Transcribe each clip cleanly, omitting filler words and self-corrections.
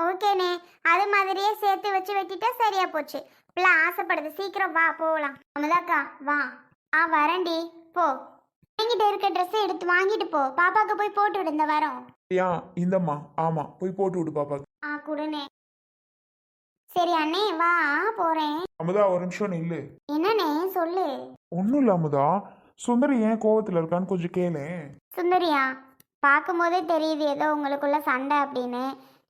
ஓகேண்ணே. அது மாதிரியே சேர்த்து வச்சு வெட்டிட்டா சரியா போச்சு. பிள்ளை ஆசைப்படுது. சீக்கிரம் வா போகலாம். அமுதாக்கா வா. வரேன்டி. போ. என்கிட்ட இருக்க ட்ரெஸ்ஸை எடுத்து வாங்கிட்டு போ. பாப்பாக்கு போய் போட்டு விடு இந்த வாரம். ஏன் இந்தம்மா, ஆமா போய் போட்டு விடு பாப்பா. குடுனே. சரி அண்ணே வா போறேன். அமுதா ஒரு நிமிஷம் நில்லு. என்னண்ணே சொல்லு. ஒன்றும் இல்லை அமுதா, சுந்தரி ஏன் கோவத்தில் இருக்கான்னு கொஞ்சம் கேளு. சுந்தரியா, பார்க்கும்போதே தெரியுது ஏதோ உங்களுக்குள்ள சண்டை அப்படின்னு.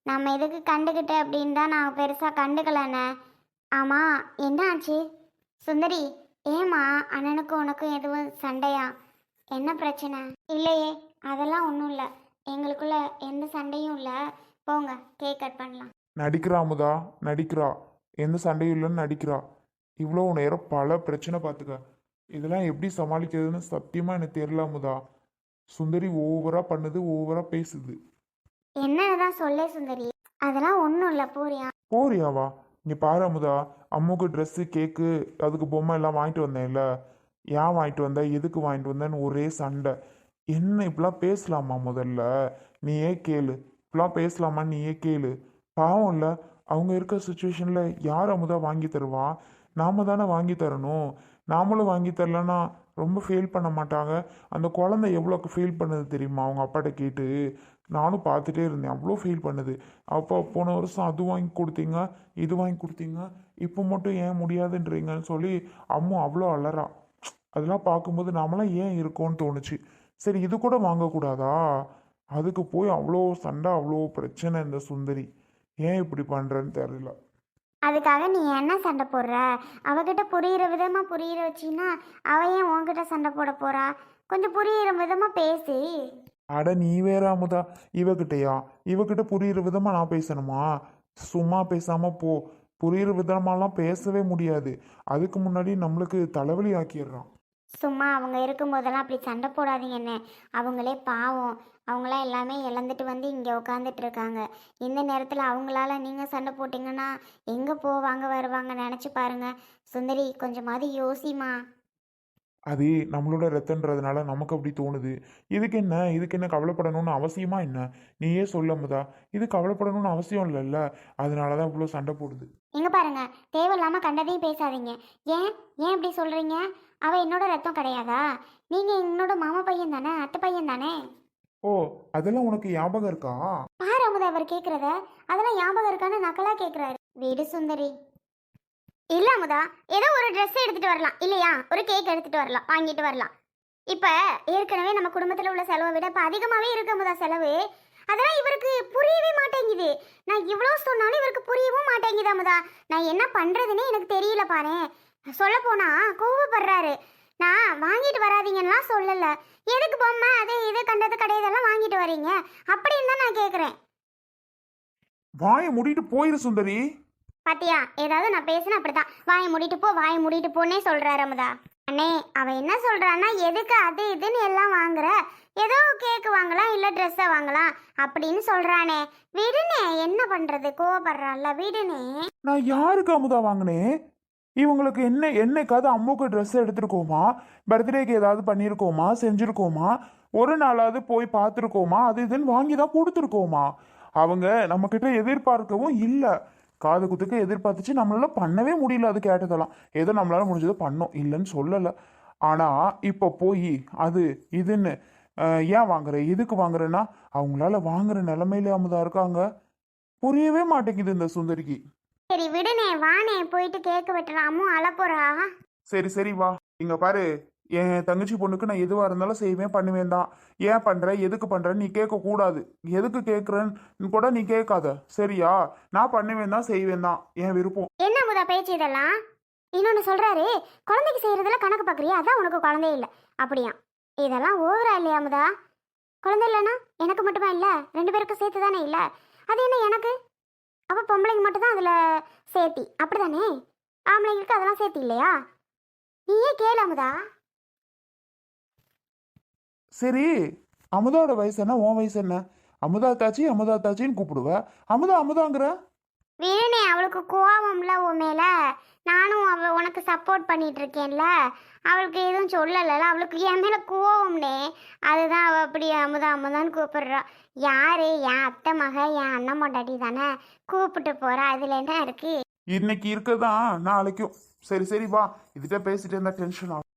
நம்ம எதுக்கு கண்டுக்கிட்ட அப்படின்னு தான் நான் பெருசாக கண்டுக்கலண்ணே. ஆமாம் என்ன ஆச்சு சுந்தரி? ஏம்மா அண்ணனுக்கும் உனக்கும் எதுவும் சண்டையா? என்ன பிரச்சனை? இல்லையே, அதெல்லாம் ஒன்றும் இல்லை. எங்களுக்குள்ள எந்த சண்டையும் இல்லை. போங்க கேக் கட் பண்ணலாம். நடிக்கிறா அமுதா, நடிக்கிறா. எந்த சண்டையும் இல்லைன்னு நடிக்கிறா. இவ்வளோ நேரம் பல பிரச்சனை பார்த்துக்க. இதெல்லாம் எப்படி சமாளிக்கிறதுன்னு சத்தியமாக எனக்கு தெரியல அமுதா. சுந்தரி ஓவரா பண்ணுது, ஓவரா பேசுது. என்னன்னு தான் சொல்லே சுந்தரி. அதெல்லாம் ஒன்றும் இல்லை போறியா? போறியாவா? இங்கே பாரு அமுதா, அம்முக்கு ட்ரெஸ்ஸு கேக்கு அதுக்கு பொம்மை எல்லாம் வாங்கிட்டு வந்தேன்ல. ஏன் வாங்கிட்டு வந்த, எதுக்கு வாங்கிட்டு வந்தேன்னு ஒரே சண்டை. என்ன இப்படிலாம் பேசலாமா? முதல்ல நீயே கேளு. இப்படிலாம் பேசலாமா? நீயே கேளு. பாவம் இல்லை, அவங்க இருக்க சுச்சுவேஷனில் யார் அமுதா வாங்கி தருவா? நாம தானே வாங்கி தரணும். நாமளும் வாங்கி தரலன்னா ரொம்ப ஃபீல் பண்ண மாட்டாங்க. அந்த குழந்தை எவ்வளோக்கு ஃபீல் பண்ணுது தெரியுமா? அவங்க அப்பாட்ட கேட்டு நானும் பார்த்துட்டே இருந்தேன். அவ்வளோ ஃபீல் பண்ணுது. அப்போ போன வருஷம் அது வாங்கி கொடுத்தீங்க, இது வாங்கி கொடுத்தீங்க, இப்போ மட்டும் ஏன் முடியாதுன்றீங்கன்னு சொல்லி அம்மா அவ்வளோ அலறா. அதெல்லாம் பார்க்கும்போது நாமெல்லாம் ஏன் இருக்கோன்னு தோணுச்சு. சரி இது கூட வாங்கக்கூடாதா? அதுக்கு போய் அவ்வளோ சண்டை, அவ்வளோ பிரச்சனை. இந்த சுந்தரி ஏன் இப்படி பண்ணுறேன்னு தெரியல. அதுக்காக நீ என்ன சண்டை போடுற? அவகிட்ட புரியிற விதமாக புரியிற வச்சின்னா அவ ஏன் உன்கிட்ட சண்டை போட போறா? கொஞ்சம் புரியிற விதமாக பேசு. அட நீ வேற அமுதா, இவகிட்டயா? இவகிட்ட புரியுற விதமா நான் பேசணுமா? சும்மா பேசாம போ. புரியுற விதமாலாம் பேசவே முடியாது. அதுக்கு முன்னாடி நம்மளுக்கு தலைவலி ஆக்கிடுறான். சும்மா அவங்க இருக்கும்போதெல்லாம் அப்படி சண்டை போடாதீங்கண்ணே. அவங்களே பாவம். அவங்களாம் எல்லாமே இழந்துட்டு வந்து இங்கே உட்காந்துட்டு இருக்காங்க. இந்த நேரத்தில் அவங்களால நீங்கள் சண்டை போட்டிங்கன்னா எங்கே போவாங்க வருவாங்க நினச்சி பாருங்க. சுந்தரி கொஞ்சமாவது யோசிமா. அது நம்மளோட ரத்தன்றதுனால நமக்கு அப்படி தோணுது. இதுக்கு என்ன கவலைப்படணும்னு அவசியமா என்ன? நீயே சொல்ல அமுதா. இது கவலைப்படணும்னு அவசியம் இல்லைல்ல. அதனால தான் இவ்வளோ சண்டை போடுது. இங்கே பாருங்க, தேவையில்லாமல் கண்டதையும் பேசாதீங்க. ஏன் ஏன் இப்படி சொல்கிறீங்க? அவள் என்னோட ரத்தம் கிடையாதா? நீங்கள் என்னோட மாமா பையன் தானே, அத்தை பையன் தானே. ஓ, அதெல்லாம் உனக்கு ஞாபகம் இருக்கா? பாரு அமுதா அவர் கேட்குறத. அதெல்லாம் ஞாபகம் இருக்கான்னு நக்கலாக கேட்குறாரு. வீடு சுந்தரி. இல்லை அமுதா, ஏதோ ஒரு ட்ரெஸ் எடுத்துகிட்டு வரலாம் இல்லையா? ஒரு கேக் எடுத்துகிட்டு வரலாம், வாங்கிட்டு வரலாம். இப்போ ஏற்கனவே நம்ம குடும்பத்தில் உள்ள செலவை விட இப்போ அதிகமாகவே இருக்கு அமுதா செலவு. அதெல்லாம் இவருக்கு புரியவே மாட்டேங்குது. நான் இவ்வளோ சொன்னாலும் இவருக்கு புரியவும் மாட்டேங்குது அமுதா. நான் என்ன பண்ணுறதுன்னே எனக்கு தெரியல பாரு. சொல்ல போனா கோவப்படுறாரு. நான் வாங்கிட்டு வராதீங்கலாம் சொல்லலை. எதுக்கு பொம்மை அது இது கண்டது கடையதெல்லாம் வாங்கிட்டு வரீங்க அப்படின்னு தான் நான் கேட்குறேன். வாயை மூடிட்டு போயிரு சுந்தரி. பாத்தியா, ஏதாவது நான் பேசினா அப்படிதான் வாயை மூடிட்டு போ, வாயை மூடிட்டு போன்னே சொல்றாரு அமுதா. அண்ணே அவ என்ன சொல்றான்னா எதுக்கு அது இதுன்னு எல்லாம் வாங்குற, ஏதோ கேக்கு வாங்கலாம் இல்லை ட்ரெஸ்ஸை வாங்கலாம் அப்படின்னு சொல்றானே. விடுனே, என்ன பண்றது, கோவப்படுறான்ல, விடுனே. நான் யாருக்கு அமுதா வாங்கினேன்? இவங்களுக்கு என்னைக்காவது அம்முக்கு ட்ரெஸ் எடுத்துருக்கோமா? பர்த்டேக்கு ஏதாவது பண்ணியிருக்கோமா? செஞ்சுருக்கோமா? ஒரு நாளாவது போய் பார்த்துருக்கோமா? அது இதுன்னு வாங்கி தான் கொடுத்துருக்கோமா? அவங்க நம்மக்கிட்ட எதிர்பார்க்கவும் இல்லை. காது குத்துக்கு எதிர்பார்த்துச்சு, நம்மளால பண்ணவே முடியல. அது கேட்டதெல்லாம் ஏதோ நம்மளால முடிஞ்சதை பண்ணோம், இல்லைன்னு சொல்லலை. ஆனால் இப்போ போய் அது இதுன்னு ஏன் வாங்குற, எதுக்கு வாங்குறேன்னா அவங்களால வாங்குற நிலைமையில அமுதா இருக்காங்க. புரியவே மாட்டேங்குது இந்த சுந்தரிக்கு. சரி விடுனே, வானே போயிட்டு கேக்கு வெட்டலாம். அம்மு அழப்போறா. சரி சரி வா. இங்க பாரு, என் தங்கச்சி பொண்ணுக்கு நான் எதுவாக இருந்தாலும் செய்வேன் பண்ணுவேன் தான். ஏன் பண்ற, எதுக்கு பண்றேன்னு நீ கேட்கக்கூடாது. எதுக்கு கேட்குறேன்னு கூட நீ கேட்காத, சரியா? நான் பண்ணுவேன் தான், செய்வேன் தான், என் விருப்பம். என்ன அமுதா பேச்சு இதெல்லாம்? இன்னொன்று சொல்றாரு, குழந்தைக்கு செய்யறதுல கணக்கு பார்க்குறியா, அதான் உனக்கு குழந்தை இல்லை அப்படியா? இதெல்லாம் ஓவரா இல்லையா அமுதா? குழந்தை இல்லைன்னா எனக்கு மட்டுமா இல்லை, 2 பேருக்கும் சேர்த்து தானே இல்லை? அது என்ன எனக்கு? அப்போ பொம்பளைங்க மட்டும்தான் அதில் சேர்த்தி அப்படிதானே? ஆம்பளைங்களுக்கு அதெல்லாம் சேர்த்து இல்லையா? நீயே கேளு அமுதா. சரி, அமுதாவோட வயசு என்ன, உன் வயசு என்ன? அமுதா தாச்சி அமுதா தாச்சின்னு கூப்பிடுவ, அமுதா அமுதாங்கிற. விடுனே, அவளுக்கு கோவம்ல உன் மேல. நானும் உனக்கு சப்போர்ட் பண்ணிட்டு இருக்கேன்ல. அவளுக்கு எதுவும் சொல்லலைல, அவளுக்கு என் மேல கோவம்னே. அதுதான் அவள் அப்படி அமுதா அமுதான்னு கூப்பிடுறா. யாரு? என் அத்தை மக, என் அண்ணன் பொண்டாட்டி தானே, கூப்பிட்டு போறா. அதுல என்ன இருக்கு? இன்னைக்கு இருக்கதான் நாளைக்கும். சரி சரி வா, இதுகிட்ட பேசிட்டு இருந்தா டென்ஷன் ஆகும்.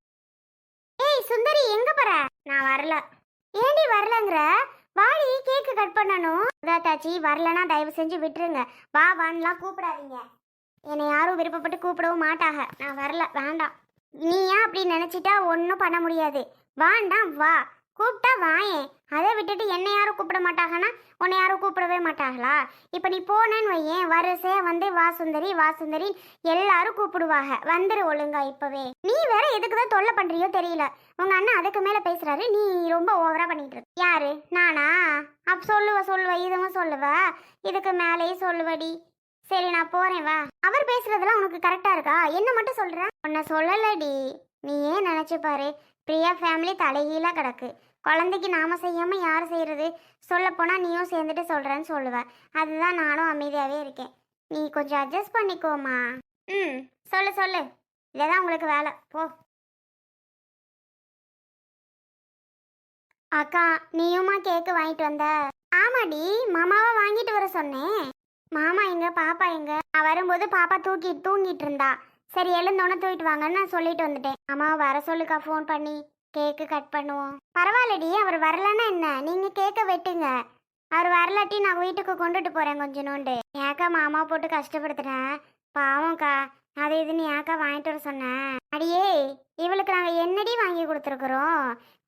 ஏய் சுந்தரி, எங்க போற? நான் வரல. ஏண்டி வரலங்கிற? வாடி, கேக்கு கட் பண்ணணும். தாச்சி, வரலன்னா தயவு செஞ்சு விட்டுருங்க. வா வான்லாம் கூப்பிடாதீங்க. என்னை யாரும் விருப்பப்பட்டு கூப்பிடவும் மாட்டாங்க. நான் வரல, வேண்டாம். நீ ஏன் அப்படி நினைச்சிட்டா ஒன்றும் பண்ண முடியாது. வாண்டாம், வா. கூப்பிட்டா வாயேன். அதை விட்டுட்டு என்னை யாரும் கூப்பிட மாட்டாங்கன்னா உன்னை யாரும் கூப்பிடவே மாட்டாங்களா? இப்போ நீ போனேன்னு வையேன், வரிசையா வந்து வா சுந்தரி வா சுந்தரி எல்லாரும் கூப்பிடுவாங்க. வந்துரு ஒழுங்கா இப்பவே. நீ வேற எதுக்கு தான் தொல்லை பண்றியோ தெரியல. உங்க அண்ணன் அதுக்கு மேல பேசுறாரு, நீ ரொம்ப ஓவரா பண்ணிட்டு இருக்க. யாரு? நானா? அப்ப சொல்லுவ இதுவும் சொல்லுவ, இதுக்கு மேலேயும் சொல்லுவடி. சரி நான் போறேன், வா. அவர் பேசுறதெல்லாம் உனக்கு கரெக்டா இருக்கா? என்ன மட்டும் சொல்ற? உன்னை சொல்லலடி. நீ ஏன் நினைச்சு பாரு, பிரியா ஃபேமிலி தலைகீழா கிடக்கு. குழந்தைக்கு நாம செய்யாம யார் செய்யறது? சொல்ல போனா நீயும் சேர்ந்துட்டு சொல்றேன்னு சொல்லுவ. அதுதான் நானும் அமைதியாவே இருக்கேன். நீ கொஞ்சம் அட்ஜஸ்ட் பண்ணிக்கோமா. ம், சொல்லு சொல்லு. இதான் உங்களுக்கு வேலை, போ. அக்கா, நீயுமா கேக்கு வாங்கிட்டு வந்த? ஆமாடி, மாமாவை வாங்கிட்டு வர சொன்னேன். மாமா எங்க, பாப்பா எங்க? நான் வரும்போது பாப்பா தூங்கிட்டு இருந்தா. சரி, எழுந்தோன்னே தூக்கிட்டு வாங்கன்னு நான் சொல்லிட்டு வந்துட்டேன். அம்மா வர சொல்லுக்கா ஃபோன் பண்ணி, கேக்கு கட் பண்ணுவோம். பரவாயில்லடி, அவர் வரலன்னா என்ன, நீங்க கேக்க வெட்டுங்க. அவர் வரலாட்டி நான் வீட்டுக்கு கொண்டுட்டு போறேன் கொஞ்சோண்டு. ஏக்கா மாமா போட்டு கஷ்டப்படுத்துறேன், பாவம்க்கா. அது இதுன்னு ஏக்கா வாங்கிட்டு வர சொன்னேன். அடியே, இவளுக்கு நாங்கள் என்னடி வாங்கி கொடுத்துருக்குறோம்?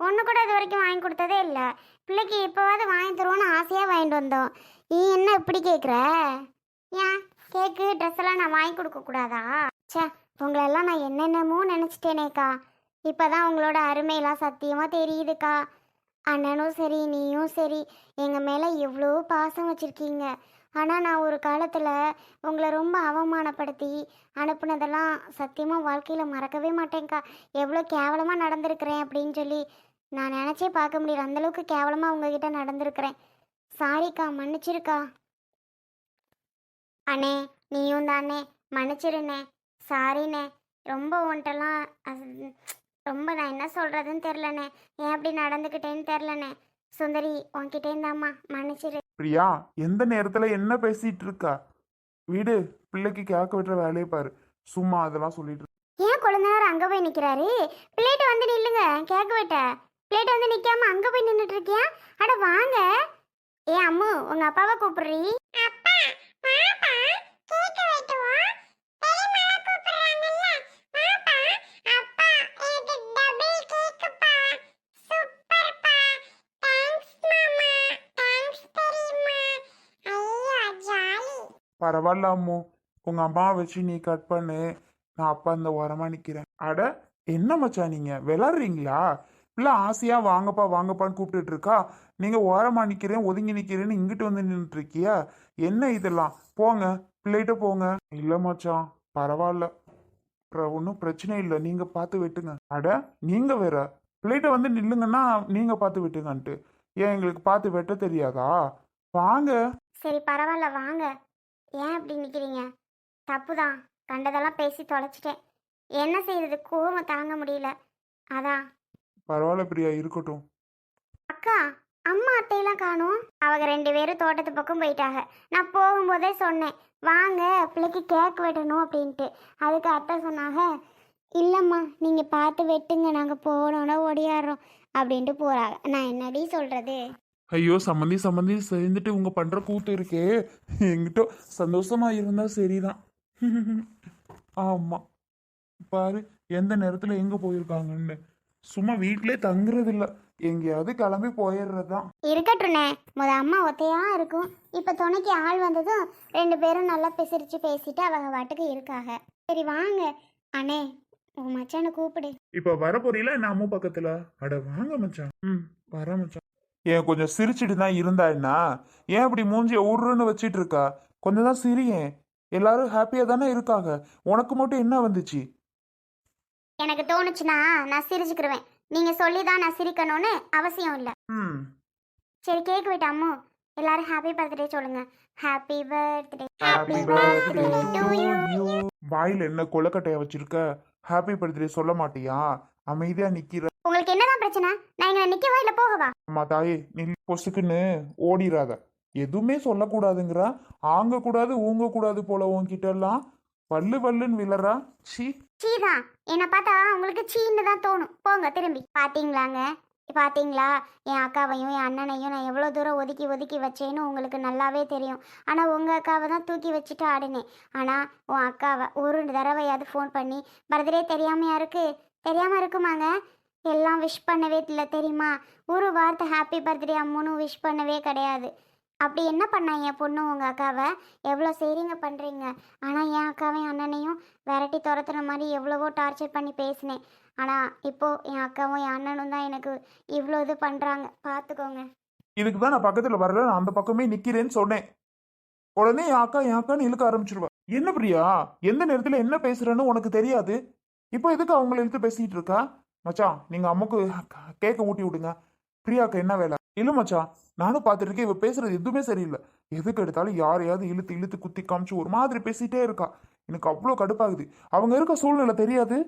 ஒன்று கூட இது வரைக்கும் வாங்கி கொடுத்ததே இல்லை. பிள்ளைக்கு இப்போவாது வாங்கி தருவோன்னு ஆசையாக வாங்கிட்டு வந்தோம். நீ என்ன இப்படி கேட்குற? ஏன் கேக்கு ட்ரெஸ் எல்லாம் நான் வாங்கி கொடுக்க கூடாதா? சே, உங்களெல்லாம் நான் என்னென்னமோ நினச்சிட்டேனேக்கா. இப்போதான் உங்களோட அருமையெல்லாம் சத்தியமாக தெரியுதுக்கா. அண்ணனும் சரி, நீயும் சரி, எங்கள் மேலே எவ்வளோ பாசம் வச்சுருக்கீங்க. ஆனால் நான் ஒரு காலத்தில் உங்களை ரொம்ப அவமானப்படுத்தி அனுப்புனதெல்லாம் சத்தியமாக வாழ்க்கையில் மறக்கவே மாட்டேங்க்கா. எவ்வளோ கேவலமாக நடந்திருக்கிறேன் அப்படின்னு சொல்லி நான் நினச்சே பார்க்க முடியல. அந்தளவுக்கு கேவலமாக உங்ககிட்ட நடந்திருக்கிறேன். சாரிக்கா, மன்னிச்சிருக்கா. அண்ணே, நீயும் தானே, மன்னிச்சிருண்ணே. சாரிண்ணே. ரொம்ப உன்ட்டெல்லாம் ரொம்ப நான் என்ன சொல்கிறதுன்னு தெரிலண்ணே. ஏன் அப்படி நடந்துக்கிட்டேன்னு தெரிலண்ணே. சுந்தரி, உன்கிட்டேந்தாம்மா, மன்னிச்சிரு. பிரியா, எந்த நேரத்துல என்ன பேசிட்டு இருக்கா? வீடு பிள்ளைக்கு கேட்க விட்டுற வேலையை பாரு. சும்மா அதெல்லாம் சொல்லிட்டு இருக்க. ஏன் குழந்தையார் அங்கே போய் நிற்கிறாரு? பிளேட்டை வந்து நில்லுங்க, கேட்க விட்ட. பிளேட்டை வந்து நிற்காம அங்கே போய் நின்றுட்டு இருக்கியா? அட வாங்க. ஏன் அம்மு, உங்க அப்பாவை கூப்பிடுறீ? அப்பா, பாப்பா, கேக் வெட்டுவோம். பெரியம்மா கூப்பிடுறாங்கல்ல. பாப்பா, அப்பா, இது டபுள் கேக்குப்பா. சூப்பர்ப்பா. தேங்க்ஸ் மாமா. தேங்க்ஸ் பெரியம்மா. ஐயோ ஜாலி. பரவாயில்ல அம்மு, உங்க அம்மாவை வச்சு நீ கட் பண்ணு. நான் அப்பா இந்த ஓரமா நிக்கிறேன். அட என்ன மச்சான், நீங்க விளாடுறீங்களா? இல்லை ஆசையா வாங்கப்பா வாங்கப்பான்னு கூப்பிட்டுட்டு இருக்கா. நீங்க ஓரமா நிக்கிறேன், ஒதுங்கி நிக்கிறேன்னு இங்கிட்டு வந்து நின்றுட்டு இருக்கியா? என்ன இதெல்லாம்? போங்க, பிள்ளைகிட்ட போங்க. இல்லை மச்சான், பரவாயில்ல, ஒன்றும் பிரச்சனை இல்லை, நீங்க பார்த்து வெட்டுங்க. அட நீங்க வேற பிள்ளைகிட்ட வந்து நில்லுங்கன்னா நீங்க பார்த்து வெட்டுங்கன்ட்டு. ஏன் எங்களுக்கு பார்த்து வெட்ட தெரியாதா? வாங்க. சரி பரவாயில்ல, வாங்க. ஏன் அப்படி நிற்கிறீங்க? தப்பு தான், கண்டதெல்லாம் பேசி தொலைச்சிட்டேன். என்ன செய்யறது, கோவம் தாங்க முடியல, அதான். பரவாயில்ல பிரியா, இருக்கட்டும். அக்கா, அம்மா அத்தையெல்லாம் காணும். அவங்க 2 பேரும் தோட்டத்து பக்கம் போயிட்டாங்க. நான் போகும்போதே சொன்னேன், வாங்க பிள்ளைக்கு கேக் வெட்டணும் அப்படின்ட்டு. அதுக்கு அத்தை சொன்னாங்க, இல்லைம்மா நீங்கள் பார்த்து வெட்டுங்க, நாங்கள் போனோன்னா ஓடியாடுறோம் அப்படின்ட்டு போகிறாங்க. நான் என்னடி சொல்கிறது? ஐயோ, சம்மந்தி சம்மந்தி சேர்ந்துட்டு உங்க பண்ற கூத்து இருக்கே, எங்கிட்ட சந்தோஷமா இருந்தா சரிதான். ஆமா, பாரு எந்த நேரத்துல எங்க போயிருக்காங்கன்னு. சும்மா வீட்டிலே தங்குறது இல்ல, எங்கேயாவது கிளம்பி போயிடுறதுதான். இருக்கட்டும்ண்ணே, அம்மா ஒத்தையா இருக்கும். இப்போ துணைக்கு ஆள் வந்ததும் 2 பேரும் நல்லா பிசிரிச்சு பேசிட்டு அவங்க வாட்டுக்கு இருக்காங்க. சரி வாங்க. அண்ணே, உன் மச்சானை கூப்பிடு. இப்ப வர போறீங்களா என்ன அம்மா பக்கத்துல? அட வாங்க மச்சான். வர மச்சான். ஏன் கொஞ்சம் சிரிச்சிட்டு தான் இருந்தா என்ன? ஏன் அப்படி மூஞ்சிய உருன்னு வச்சிட்டு இருக்கா? கொஞ்சம் தான் சிரியேன். எல்லாரும் ஹாப்பியா தானே இருக்காங்க, உனக்கு மட்டும் என்ன வந்துச்சு? எனக்கு தோணுச்சுன்னா நான் சிரிச்சுக்கிருவேன். நீங்க சொல்லி தான் நான் சிரிக்கணும்னு அவசியம் இல்லை. சரி கேக் வெட்டு அம்மு. எல்லாரும் ஹாப்பி பர்த்டே சொல்லுங்க. Happy birthday happy birthday to you. வாயில என்ன கொலக்கட்டைய வச்சிருக்க? ஹாப்பி பர்த்டே சொல்ல மாட்டியா? அமைதியா நிக்கிற. உங்களுக்கு என்னதான் பிரச்சனை? நான் இங்க நிக்கவா இல்ல போகவா? அம்மா தாயே, நீ பொசுக்குன்னு ஓடிராத. எதுவுமே சொல்லக்கூடாதுங்கிறா. ஆங்க கூடாது ஊங்க கூடாது போல உன்கிட்ட எல்லாம் பல்லு பல்லுன்னு விழறா. சி. சீதான் என்ன பார்த்தா உங்களுக்கு சீன்னு தான் தோணும். போங்க திரும்பி. பாத்தீங்களாங்க, பாத்தீங்களா என் அக்காவையும் என் அண்ணனையும் நான் எவ்வளோ தூரம் ஒதுக்கி ஒதுக்கி வச்சேன்னு உங்களுக்கு நல்லாவே தெரியும். ஆனால் உங்கள் அக்காவை தான் தூக்கி வச்சுட்டு ஆடினேன். ஆனால் உன் அக்காவை ஒரு தடவையாவது ஃபோன் பண்ணி பர்த்டே தெரியாமையா இருக்கு? தெரியாமல் இருக்குமாங்க? எல்லாம் விஷ் பண்ணவே இல்லை தெரியுமா? ஒரு வார்த்தை ஹாப்பி பர்த்டே அம்முன்னு விஷ் பண்ணவே கிடையாது. அப்படி என்ன பண்ணாங்க என் பொண்ணு உங்கள் அக்காவை? எவ்வளோ சரிங்க பண்ணுறீங்க. ஆனால் என் அக்காவையும் அண்ணனையும் விரட்டி துரத்துன மாதிரி எவ்வளவோ டார்ச்சர் பண்ணி பேசினேன். ஆனால் இப்போது என் அக்காவும் என் அண்ணனும் தான் எனக்கு இவ்வளோ இது பண்ணுறாங்க. பார்த்துக்கோங்க. இதுக்கு தான் நான் பக்கத்துல வரல, நான் அந்த பக்கமே நிக்கிறேன்னு சொன்னேன். உடனே என் அக்கான்னு இழுக்க ஆரம்பிச்சிருவா. என்ன பிரியா, எந்த நேரத்துல என்ன பேசுறேன்னு உனக்கு தெரியாது. இப்போ எதுக்கு அவங்கள இழுத்து பேசிட்டு இருக்கா? மச்சான், நீங்க அம்முக்கு கேக்க ஊட்டி விடுங்க. பிரியாக்கு என்ன வேலை? இல்ல மச்சான், நானும் பார்த்துட்டு இருக்கேன். இவ பேசுறது எதுவுமே சரியில்லை. எதுக்கு எடுத்தாலும் யாரையாவது இழுத்து இழுத்து குத்தி காமிச்சு ஒரு மாதிரி பேசிட்டே இருக்கா. எனக்கு அவ்வளோ கடுப்பாகுது. அவங்க இருக்க சூழ்நிலை தெரியாது,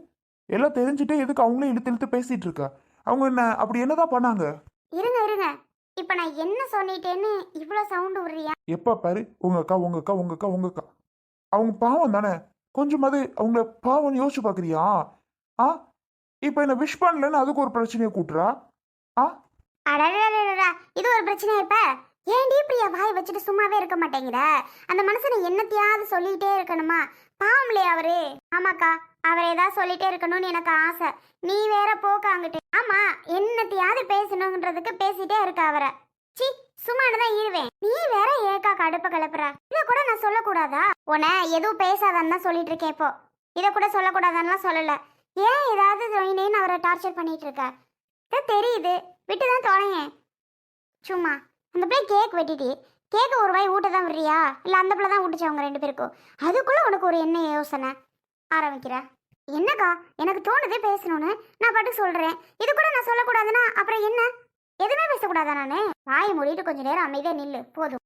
எல்லாம் தெரிஞ்சுட்டே எதுக்கு அவங்களே இழுத்து இழுத்து பேசிட்டு இருக்கா? அவங்க என்ன அப்படி என்னதான் பண்ணாங்க? இருங்க இருங்க, இப்போ நான் என்ன சொல்லிட்டேன்னு இவ்வளோ சவுண்டு விடுறியா? எப்ப பாரு உங்க அக்கா உங்க அக்கா உங்க அக்கா உங்க அக்கா. அவங்க பாவம் தானே, கொஞ்சமாவது அவங்கள பாவம் யோசிச்சு பாக்குறியா? ஆ, இப்ப என்ன விஷ் பண்ணலன்னு அதுக்கு ஒரு பிரச்சனையை கூட்டுறா. ஆ, அடடா, இது ஒரு பிரச்சனை. இப்ப ஏன்டி பிரியா வாய் வச்சுட்டு சும்மாவே இருக்க மாட்டேங்கிற? அந்த மனுஷனை என்னத்தையாவது சொல்லிட்டே இருக்கணுமா? பாவம்லையே அவரு. ஆமாக்கா, அவர் ஏதாவது சொல்லிட்டே இருக்கணும்னு எனக்கு ஆசை. நீ வேற போக்காங்கிட்டு. ஆமா, என்னத்தையாவது பேசணுன்றதுக்கு பேசிட்டே இருக்க அவரை. சி, சும்மானதான் இருவேன். நீ வேற ஏக்கா கடுப்ப கிளப்புற. இத கூட நான் சொல்லக்கூடாதா? உன எதுவும் பேசாதான்னு தான் சொல்லிட்டு இருக்கேன். இப்போ இதை கூட சொல்லக்கூடாதான்லாம் சொல்லல. ஏன் ஏதாவது சொன்னேன்னு அவரை டார்ச்சர் பண்ணிட்டு இருக்க? தெரியுது, விட்டுதான் தொலைங்க. சும்மா அந்த பிள்ளை கேக் வெட்டிட்டு கேக்கு ஒரு வாய் ஊட்ட தான் விடுறியா? இல்லை அந்த பிள்ளை தான் ஊட்டுச்சு அவங்க ரெண்டு பேருக்கும்? அதுக்குள்ள உனக்கு ஒரு என்ன யோசனை ஆரம்பிக்கிற? என்னக்கா, எனக்கு தோணுதே பேசணும்னு, நான் பாட்டுக்கு சொல்றேன். இது கூட நான் சொல்லக்கூடாதுன்னா அப்புறம் என்ன? எதுவுமே பேசக்கூடாதா? நானு வாயை மூடிட்டு கொஞ்ச நேரம் அமைதியா நில்லு போதும்.